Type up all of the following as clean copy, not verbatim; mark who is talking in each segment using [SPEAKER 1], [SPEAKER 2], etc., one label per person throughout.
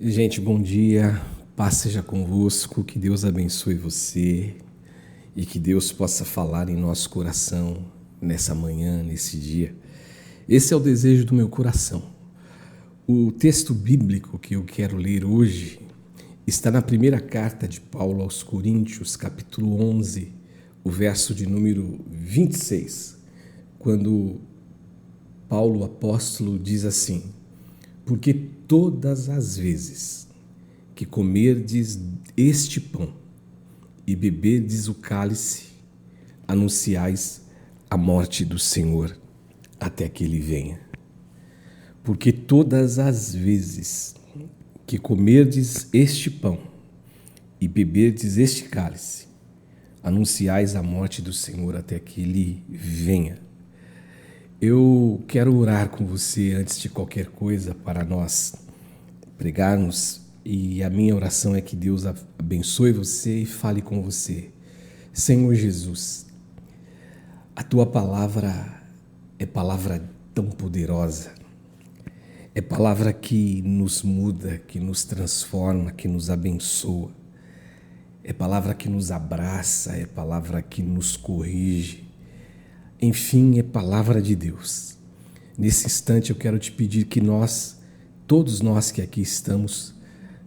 [SPEAKER 1] Gente, bom dia, paz seja convosco, que Deus abençoe você e que Deus possa falar em nosso coração nessa manhã, nesse dia. Esse é o desejo do meu coração. O texto bíblico que eu quero ler hoje está na primeira carta de Paulo aos Coríntios, capítulo 11, o verso de número 26, quando Paulo, apóstolo, diz assim: porque todas as vezes que comerdes este pão e beberdes o cálice, anunciais a morte do Senhor até que ele venha. Porque todas as vezes que comerdes este pão e beberdes este cálice, anunciais a morte do Senhor até que ele venha. Eu quero orar com você antes de qualquer coisa para nós pregarmos, e a minha oração é que Deus abençoe você e fale com você. Senhor Jesus, a tua palavra é palavra tão poderosa, é palavra que nos muda, que nos transforma, que nos abençoa, é palavra que nos abraça, é palavra que nos corrige. Enfim, é palavra de Deus. Nesse instante eu quero te pedir que todos nós que aqui estamos,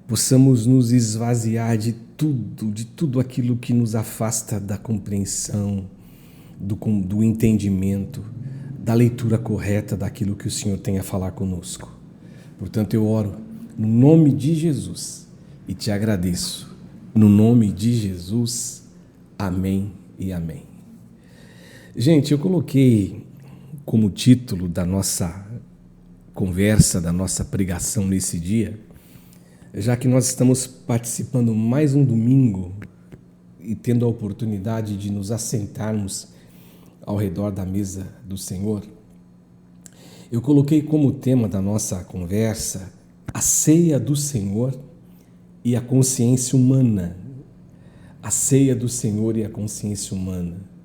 [SPEAKER 1] possamos nos esvaziar de tudo aquilo que nos afasta da compreensão, do entendimento, da leitura correta daquilo que o Senhor tem a falar conosco. Portanto, eu oro no nome de Jesus e te agradeço. No nome de Jesus, amém e amém. Gente, eu coloquei como título da nossa conversa, da nossa pregação nesse dia, já que nós estamos participando mais um domingo e tendo a oportunidade de nos assentarmos ao redor da mesa do Senhor, eu coloquei como tema da nossa conversa a ceia do Senhor e a consciência humana. A ceia do Senhor e a consciência humana.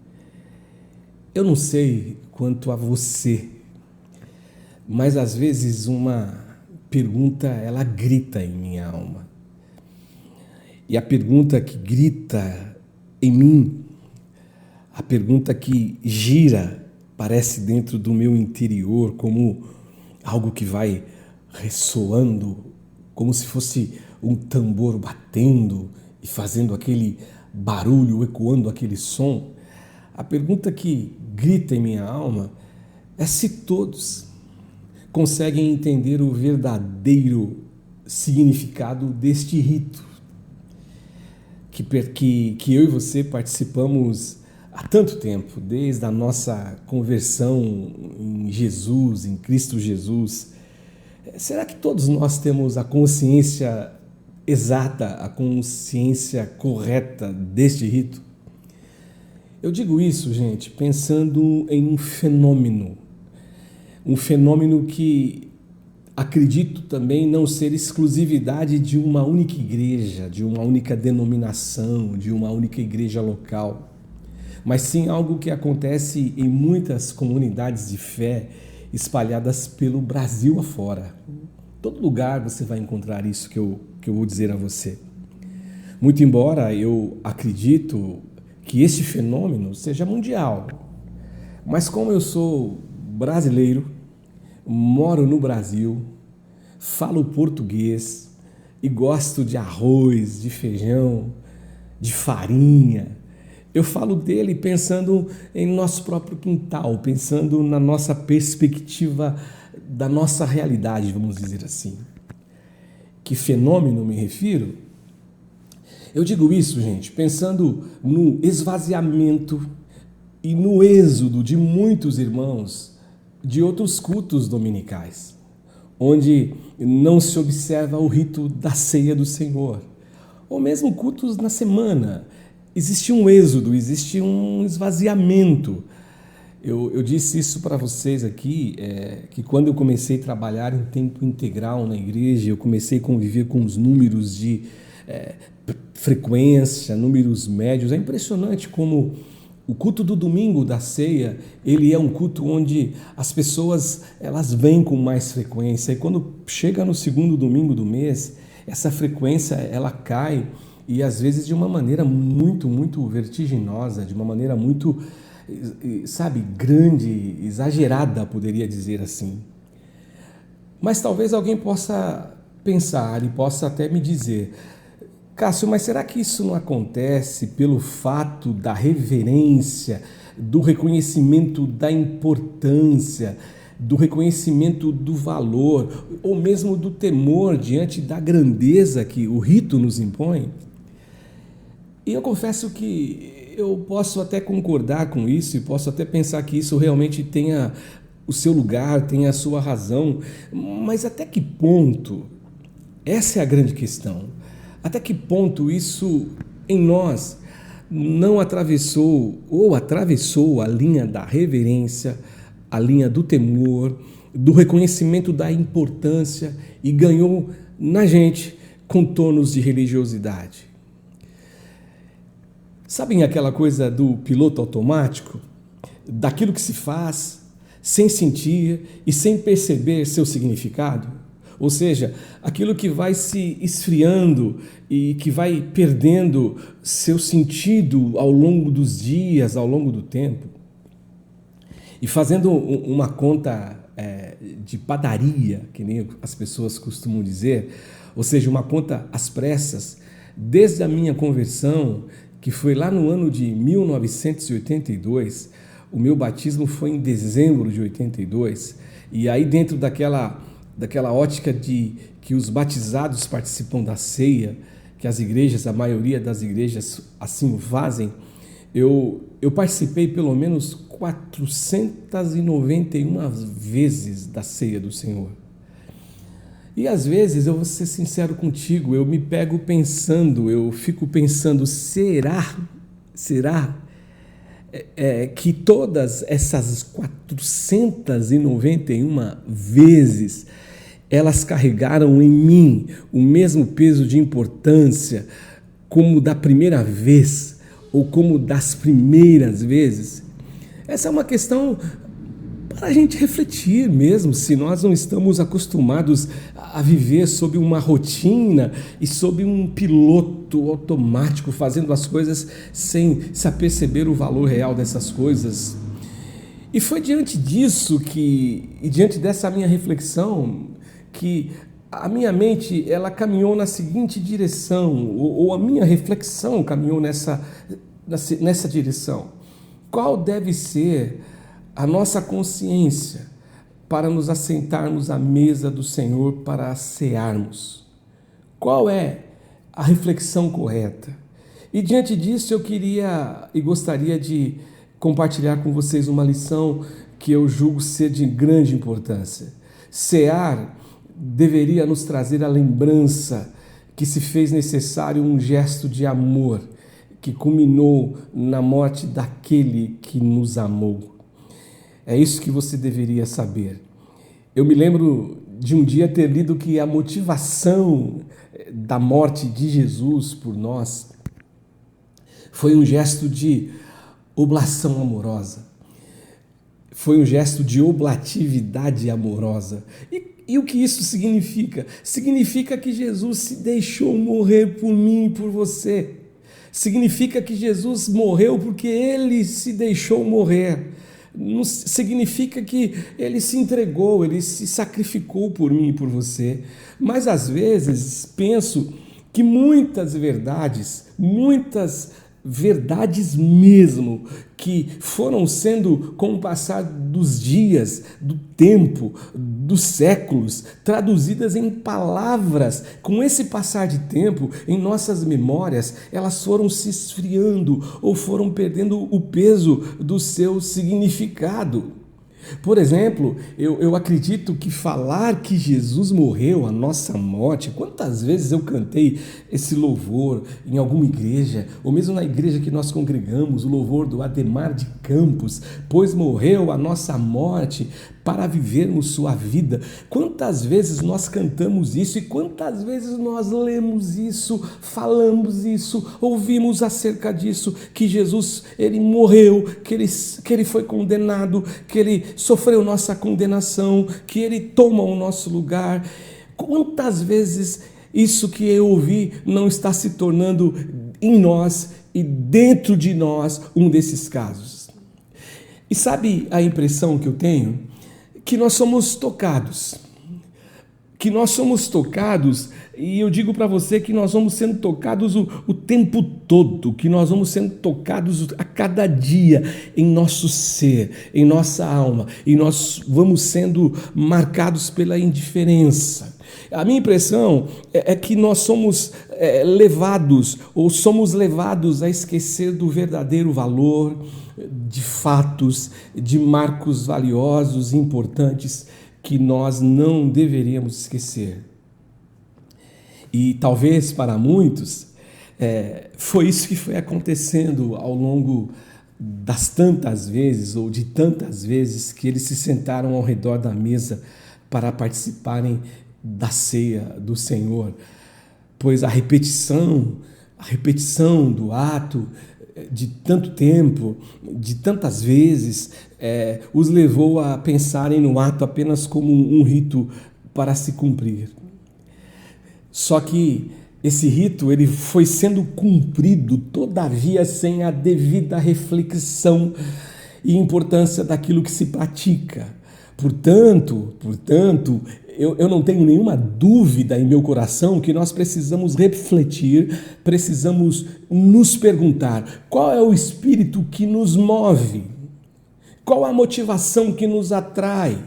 [SPEAKER 1] Eu não sei quanto a você, mas às vezes uma pergunta, ela grita em minha alma. E a pergunta que grita em mim, a pergunta que gira, parece dentro do meu interior como algo que vai ressoando, como se fosse um tambor batendo e fazendo aquele barulho, ecoando aquele som. A pergunta que grita em minha alma é se todos conseguem entender o verdadeiro significado deste rito que eu e você participamos há tanto tempo, desde a nossa conversão em Jesus, em Cristo Jesus. Será que todos nós temos a consciência exata, a consciência correta deste rito? Eu digo isso, gente, pensando em um fenômeno que acredito também não ser exclusividade de uma única igreja, de uma única denominação, de uma única igreja local, mas sim algo que acontece em muitas comunidades de fé espalhadas pelo Brasil afora. Em todo lugar você vai encontrar isso que eu vou dizer a você. Muito embora eu acredito que este fenômeno seja mundial, mas como eu sou brasileiro, moro no Brasil, falo português e gosto de arroz, de feijão, de farinha, eu falo dele pensando em nosso próprio quintal, pensando na nossa perspectiva da nossa realidade, vamos dizer assim. Que fenômeno me refiro? Eu digo isso, gente, pensando no esvaziamento e no êxodo de muitos irmãos de outros cultos dominicais, onde não se observa o rito da ceia do Senhor, ou mesmo cultos na semana. Existe um êxodo, existe um esvaziamento. Eu disse isso para vocês aqui, que quando eu comecei a trabalhar em tempo integral na igreja, eu comecei a conviver com os números de frequência, números médios. É impressionante como o culto do domingo da ceia, ele é um culto onde as pessoas elas vêm com mais frequência, e quando chega no segundo domingo do mês, essa frequência ela cai e às vezes de uma maneira muito vertiginosa, de uma maneira muito, sabe, grande, exagerada, poderia dizer assim. Mas talvez alguém possa pensar e possa até me dizer: Cássio, mas será que isso não acontece pelo fato da reverência, do reconhecimento da importância, do reconhecimento do valor, ou mesmo do temor diante da grandeza que o rito nos impõe? E eu confesso que eu posso até concordar com isso e posso até pensar que isso realmente tenha o seu lugar, tenha a sua razão, mas até que ponto? Essa é a grande questão. Até que ponto isso em nós não atravessou ou atravessou a linha da reverência, a linha do temor, do reconhecimento da importância e ganhou na gente contornos de religiosidade? Sabem aquela coisa do piloto automático? Daquilo que se faz sem sentir e sem perceber seu significado? Ou seja, aquilo que vai se esfriando e que vai perdendo seu sentido ao longo dos dias, ao longo do tempo. E fazendo uma conta de padaria, que nem as pessoas costumam dizer, ou seja, uma conta às pressas, desde a minha conversão, que foi lá no ano de 1982, o meu batismo foi em dezembro de 82, e aí dentro daquela ótica de que os batizados participam da ceia, que as igrejas, a maioria das igrejas assim o fazem, eu participei pelo menos 491 vezes da ceia do Senhor. E às vezes, eu vou ser sincero contigo, eu me pego pensando, eu fico pensando, será que todas essas 491 vezes elas carregaram em mim o mesmo peso de importância como da primeira vez ou como das primeiras vezes? Essa é uma questão para a gente refletir mesmo, se nós não estamos acostumados a viver sob uma rotina e sob um piloto automático, fazendo as coisas sem se aperceber o valor real dessas coisas. E foi diante disso e diante dessa minha reflexão, que a minha mente ela caminhou na seguinte direção, ou a minha reflexão caminhou nessa direção. Qual deve ser a nossa consciência para nos assentarmos à mesa do Senhor para cearmos? Qual é a reflexão correta? E diante disso eu queria e gostaria de compartilhar com vocês uma lição que eu julgo ser de grande importância. Cear deveria nos trazer a lembrança que se fez necessário um gesto de amor que culminou na morte daquele que nos amou. É isso que você deveria saber. Eu me lembro de um dia ter lido que a motivação da morte de Jesus por nós foi um gesto de oblação amorosa. Foi um gesto de oblatividade amorosa. E o que isso significa? Significa que Jesus se deixou morrer por mim e por você. Significa que Jesus morreu porque Ele se deixou morrer. Não significa que Ele se entregou, Ele se sacrificou por mim e por você. Mas às vezes penso que muitas verdades mesmo, que foram sendo, com o passar dos dias, do tempo, dos séculos, traduzidas em palavras, com esse passar de tempo, em nossas memórias, elas foram se esfriando ou foram perdendo o peso do seu significado. Por exemplo, eu acredito que falar que Jesus morreu a nossa morte, quantas vezes eu cantei esse louvor em alguma igreja, ou mesmo na igreja que nós congregamos, o louvor do Ademar de Campos, pois morreu a nossa morte para vivermos sua vida. Quantas vezes nós cantamos isso e quantas vezes nós lemos isso, falamos isso, ouvimos acerca disso, que Jesus, Ele morreu, que ele foi condenado, que Ele sofreu nossa condenação, que Ele toma o nosso lugar. Quantas vezes Isso que eu ouvi não está se tornando em nós e dentro de nós um desses casos. E sabe a impressão que eu tenho? Que nós somos tocados. Que nós somos tocados, e eu digo para você que nós vamos sendo tocados o tempo todo, que nós vamos sendo tocados a cada dia em nosso ser, em nossa alma, e nós vamos sendo marcados pela indiferença. A minha impressão é que nós somos levados, ou somos levados a esquecer do verdadeiro valor de fatos, de marcos valiosos e importantes que nós não deveríamos esquecer. E talvez para muitos, foi isso que foi acontecendo ao longo das tantas vezes, ou de tantas vezes, que eles se sentaram ao redor da mesa para participarem da ceia do Senhor. Pois a repetição do ato de tanto tempo, de tantas vezes, os levou a pensarem no ato apenas como um rito para se cumprir. Só que esse rito ele foi sendo cumprido, todavia sem a devida reflexão e importância daquilo que se pratica. Portanto, eu não tenho nenhuma dúvida em meu coração que nós precisamos refletir, precisamos nos perguntar qual é o espírito que nos move, qual a motivação que nos atrai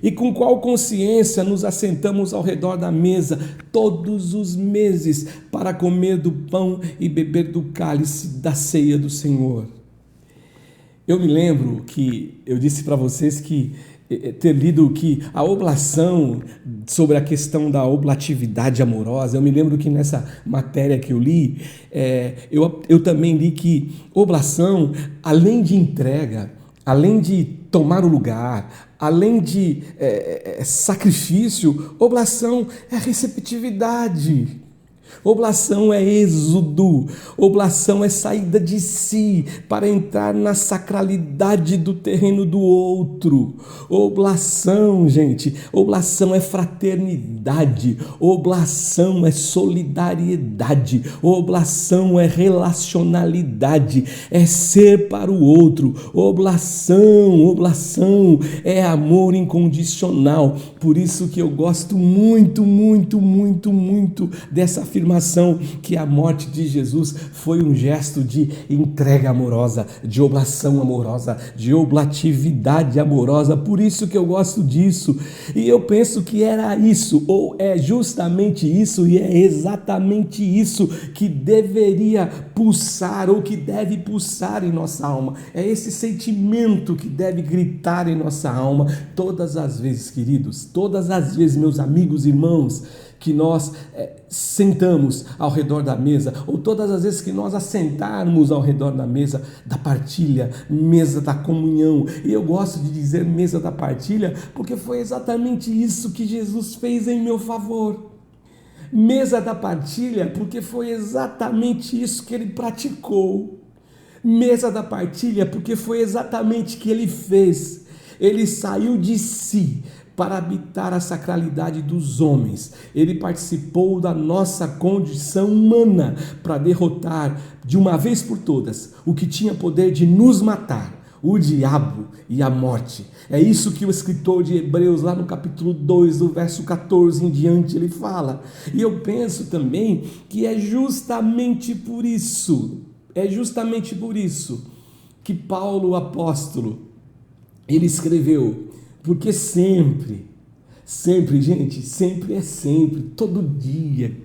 [SPEAKER 1] e com qual consciência nos assentamos ao redor da mesa todos os meses para comer do pão e beber do cálice da ceia do Senhor. Eu me lembro que eu disse para vocês que ter lido que a oblação, sobre a questão da oblatividade amorosa, eu me lembro que nessa matéria que eu li, eu também li que oblação, além de entrega, além de tomar o lugar, além de sacrifício, oblação é receptividade. Oblação é êxodo, oblação é saída de si para entrar na sacralidade do terreno do outro. Oblação, gente, oblação é fraternidade, oblação é solidariedade, oblação é relacionalidade, é ser para o outro. Oblação é amor incondicional. Por isso que eu gosto muito dessa afirmação que a morte de Jesus foi um gesto de entrega amorosa, de oblação amorosa, de oblatividade amorosa. Por isso que eu gosto disso. E eu penso que era isso, ou é justamente isso, e é exatamente isso que deveria pulsar, ou que deve pulsar em nossa alma. É esse sentimento que deve gritar em nossa alma todas as vezes, queridos, todas as vezes, meus amigos e irmãos, que nós sentamos ao redor da mesa, ou todas as vezes que nós assentarmos ao redor da mesa da partilha, mesa da comunhão. E eu gosto de dizer mesa da partilha, porque foi exatamente isso que Jesus fez em meu favor. Mesa da partilha, porque foi exatamente isso que ele praticou. Mesa da partilha, porque foi exatamente o que ele fez. Ele saiu de si para habitar a sacralidade dos homens. Ele participou da nossa condição humana para derrotar de uma vez por todas o que tinha poder de nos matar, o diabo e a morte. É isso que o escritor de Hebreus, lá no capítulo 2, do verso 14 em diante, ele fala. E eu penso também que é justamente por isso que Paulo, o apóstolo, ele escreveu: porque sempre, gente, sempre é sempre, todo dia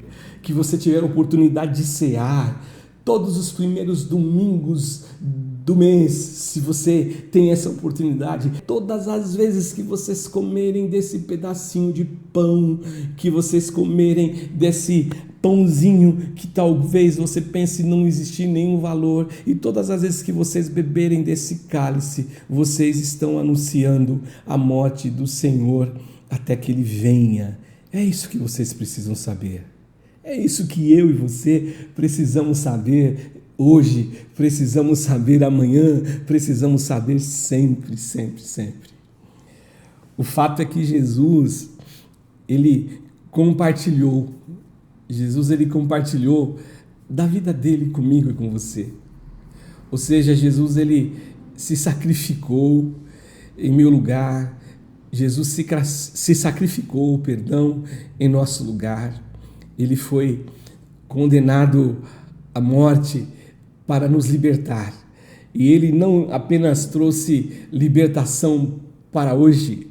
[SPEAKER 1] que você tiver a oportunidade de cear, todos os primeiros domingos do mês, se você tem essa oportunidade, todas as vezes que vocês comerem desse pedacinho de pão, que vocês comerem desse pãozinho que talvez você pense não existir nenhum valor, e todas as vezes que vocês beberem desse cálice, vocês estão anunciando a morte do Senhor até que Ele venha. É isso que vocês precisam saber. É isso que eu e você precisamos saber hoje, precisamos saber amanhã, precisamos saber sempre. O fato é que Jesus, Ele compartilhou Jesus, ele compartilhou da vida dele comigo e com você. Ou seja, Jesus, ele se sacrificou em meu lugar. Jesus se sacrificou, em nosso lugar. Ele foi condenado à morte para nos libertar. E ele não apenas trouxe libertação para hoje,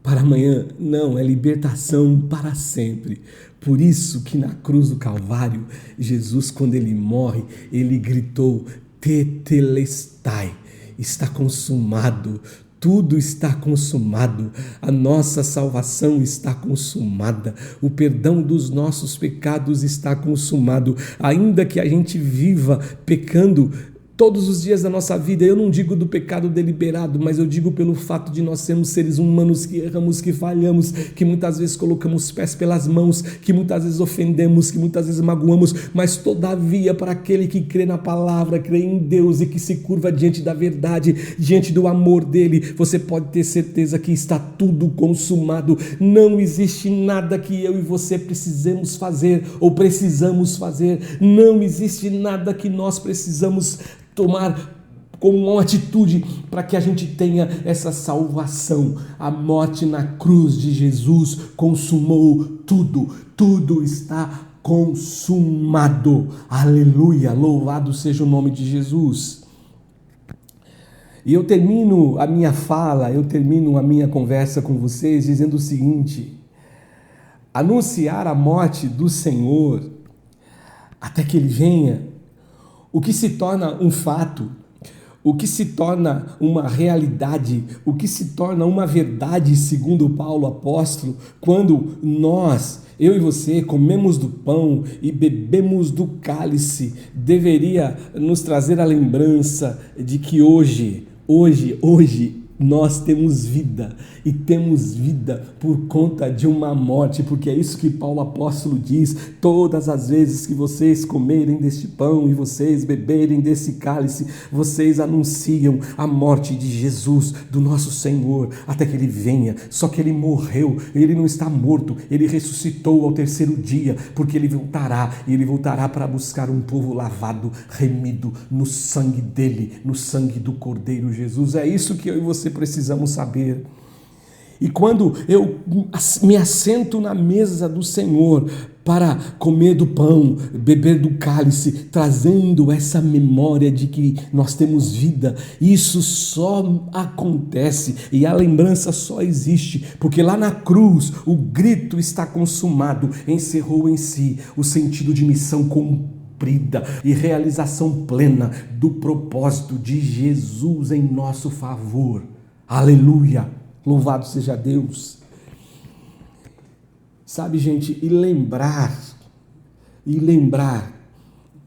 [SPEAKER 1] para amanhã, não, é libertação para sempre. Por isso que na cruz do Calvário, Jesus, quando ele morre, ele gritou: Tetelestai, está consumado. Tudo está consumado, a nossa salvação está consumada, o perdão dos nossos pecados está consumado, ainda que a gente viva pecando todos os dias da nossa vida. Eu não digo do pecado deliberado, mas eu digo pelo fato de nós sermos seres humanos que erramos, que falhamos, que muitas vezes colocamos pés pelas mãos, que muitas vezes ofendemos, que muitas vezes magoamos, mas todavia para aquele que crê na palavra, crê em Deus e que se curva diante da verdade, diante do amor dele, você pode ter certeza que está tudo consumado. Não existe nada que eu e você precisamos fazer ou precisamos fazer, não existe nada que nós precisamos tomar como uma atitude para que a gente tenha essa salvação. A morte na cruz de Jesus consumou tudo, tudo está consumado. Aleluia, louvado seja o nome de Jesus. E eu termino a minha fala, eu termino a minha conversa com vocês dizendo o seguinte: anunciar a morte do Senhor até que Ele venha, o que se torna um fato, o que se torna uma realidade, o que se torna uma verdade, segundo Paulo apóstolo, quando nós, eu e você, comemos do pão e bebemos do cálice, deveria nos trazer a lembrança de que hoje nós temos vida, e temos vida por conta de uma morte, porque é isso que Paulo apóstolo diz: todas as vezes que vocês comerem deste pão e vocês beberem desse cálice, vocês anunciam a morte de Jesus, do nosso Senhor, até que Ele venha. Só que Ele morreu, Ele não está morto, Ele ressuscitou ao terceiro dia, porque Ele voltará, e Ele voltará para buscar um povo lavado, remido no sangue dEle, no sangue do Cordeiro Jesus. É isso que eu e você precisamos saber. E quando eu me assento na mesa do Senhor para comer do pão, beber do cálice, trazendo essa memória de que nós temos vida, isso só acontece e a lembrança só existe porque lá na cruz o grito está consumado encerrou em si o sentido de missão cumprida e realização plena do propósito de Jesus em nosso favor. Aleluia! Louvado seja Deus. Sabe, gente, e lembrar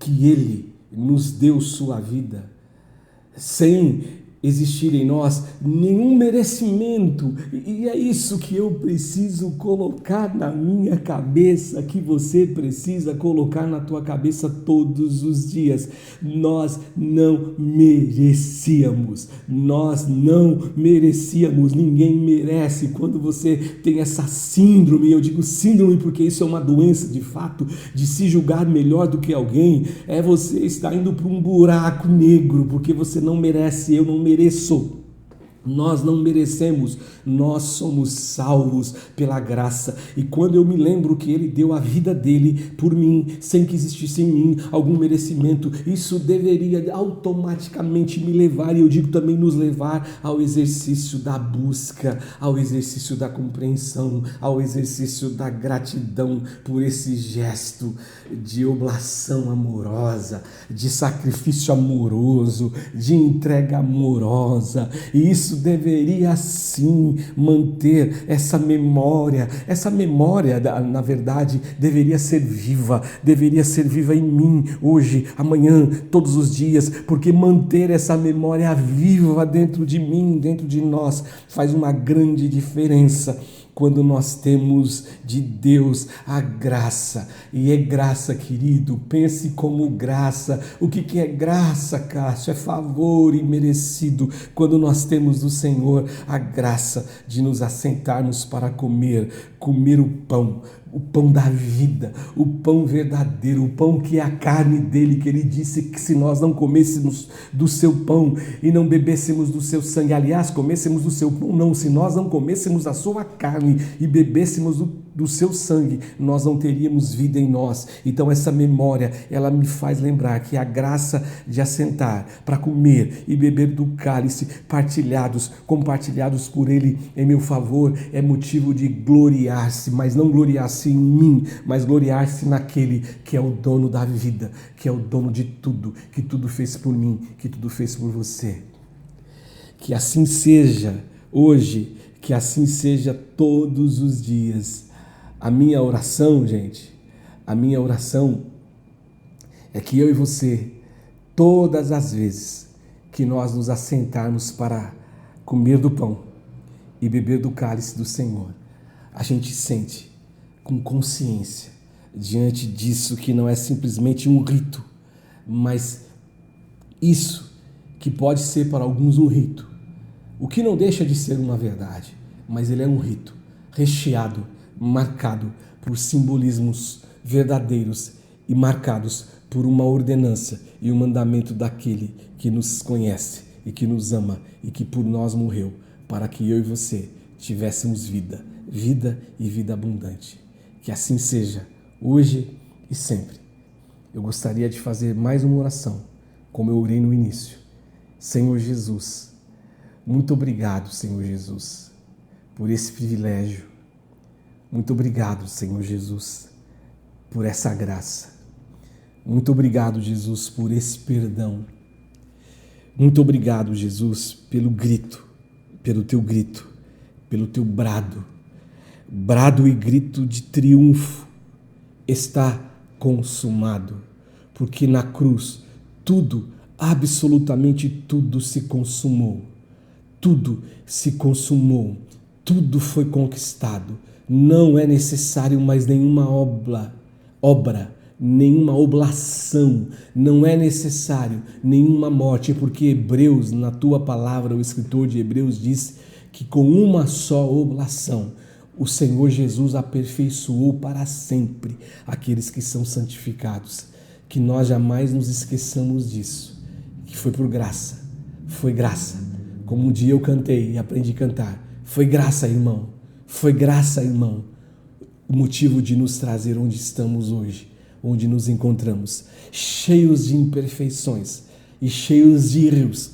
[SPEAKER 1] que Ele nos deu sua vida sem existir em nós nenhum merecimento, e é isso que eu preciso colocar na minha cabeça, que você precisa colocar na tua cabeça todos os dias. Nós não merecíamos, ninguém merece. Quando você tem essa síndrome, eu digo síndrome porque isso é uma doença de fato, de se julgar melhor do que alguém, é você estar indo para um buraco negro, porque você não merece, eu não mereço. Nós não merecemos, nós somos salvos pela graça. E quando eu me lembro que Ele deu a vida dele por mim, sem que existisse em mim algum merecimento, isso deveria automaticamente me levar, e eu digo também nos levar, ao exercício da busca, ao exercício da compreensão, ao exercício da gratidão por esse gesto de oblação amorosa, de sacrifício amoroso, de entrega amorosa. E isso deveria sim manter essa memória, na verdade, deveria ser viva em mim, hoje, amanhã, todos os dias, porque manter essa memória viva dentro de mim, dentro de nós, faz uma grande diferença. Quando nós temos de Deus a graça, e é graça, querido, pense como graça. O que é graça, Cássio? É favor imerecido. Quando nós temos do Senhor a graça de nos assentarmos para comer o pão, o pão da vida, o pão verdadeiro, o pão que é a carne dele, que ele disse que se nós não comêssemos do seu pão e não bebêssemos do seu sangue, aliás, comêssemos do seu pão, não, se nós não comêssemos a sua carne e bebêssemos do seu sangue, nós não teríamos vida em nós. Então essa memória, ela me faz lembrar que a graça de assentar para comer e beber do cálice compartilhados por ele em meu favor, é motivo de gloriar-se, mas não gloriar-se em mim, mas gloriar-se naquele que é o dono da vida, que é o dono de tudo, que tudo fez por mim, que tudo fez por você. Que assim seja hoje, que assim seja todos os dias. A minha oração, gente, a minha oração é que eu e você, todas as vezes que nós nos assentarmos para comer do pão e beber do cálice do Senhor, a gente sente com consciência diante disso que não é simplesmente um rito, mas isso que pode ser para alguns um rito, o que não deixa de ser uma verdade, mas ele é um rito recheado, marcado por simbolismos verdadeiros e marcados por uma ordenança e um mandamento daquele que nos conhece e que nos ama e que por nós morreu, para que eu e você tivéssemos vida e vida abundante. Que assim seja, hoje e sempre. Eu gostaria de fazer mais uma oração, como eu orei no início. Senhor Jesus, muito obrigado, Senhor Jesus, por esse privilégio. Muito obrigado, Senhor Jesus, por essa graça. Muito obrigado, Jesus, por esse perdão. Muito obrigado, Jesus, pelo grito, pelo teu grito, pelo teu brado. Brado e grito de triunfo. Está consumado. Porque na cruz tudo, absolutamente tudo se consumou. Tudo se consumou. Tudo foi conquistado. Não é necessário mais nenhuma obra, nenhuma oblação, não é necessário nenhuma morte, porque Hebreus, na tua palavra, o escritor de Hebreus diz que com uma só oblação, o Senhor Jesus aperfeiçoou para sempre aqueles que são santificados. Que nós jamais nos esqueçamos disso, que foi por graça, foi graça. Como um dia eu cantei e aprendi a cantar, foi graça, irmão. Foi graça, irmão, o motivo de nos trazer onde estamos hoje, onde nos encontramos, cheios de imperfeições e cheios de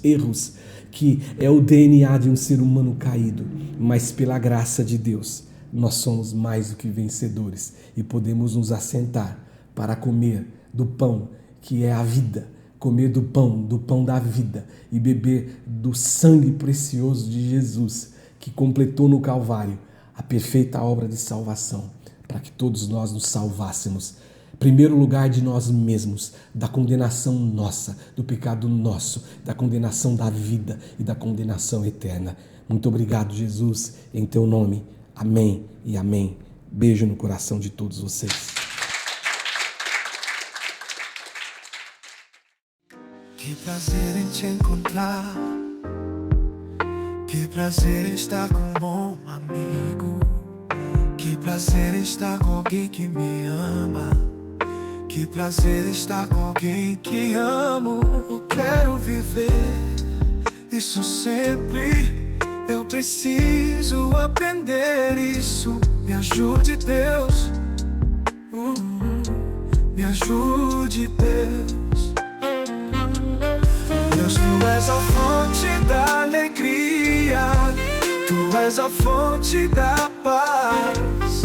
[SPEAKER 1] erros, que é o DNA de um ser humano caído, mas pela graça de Deus, nós somos mais do que vencedores e podemos nos assentar para comer do pão que é a vida, comer do pão da vida e beber do sangue precioso de Jesus, que completou no Calvário a perfeita obra de salvação, para que todos nós nos salvássemos. Primeiro lugar de nós mesmos, da condenação nossa, do pecado nosso, da condenação da vida e da condenação eterna. Muito obrigado, Jesus, em teu nome. Amém e amém. Beijo no coração de todos vocês.
[SPEAKER 2] Que prazer em te encontrar. Que prazer estar com um bom amigo. Que prazer estar com alguém que me ama. Que prazer estar com alguém que amo. Quero viver isso sempre. Eu preciso aprender isso. Me ajude, Deus. Me ajude, Deus. Deus, tu és a fonte da alegria, tu és a fonte da paz,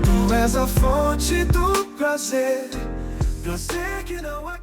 [SPEAKER 2] tu és a fonte do prazer, prazer que não acaba.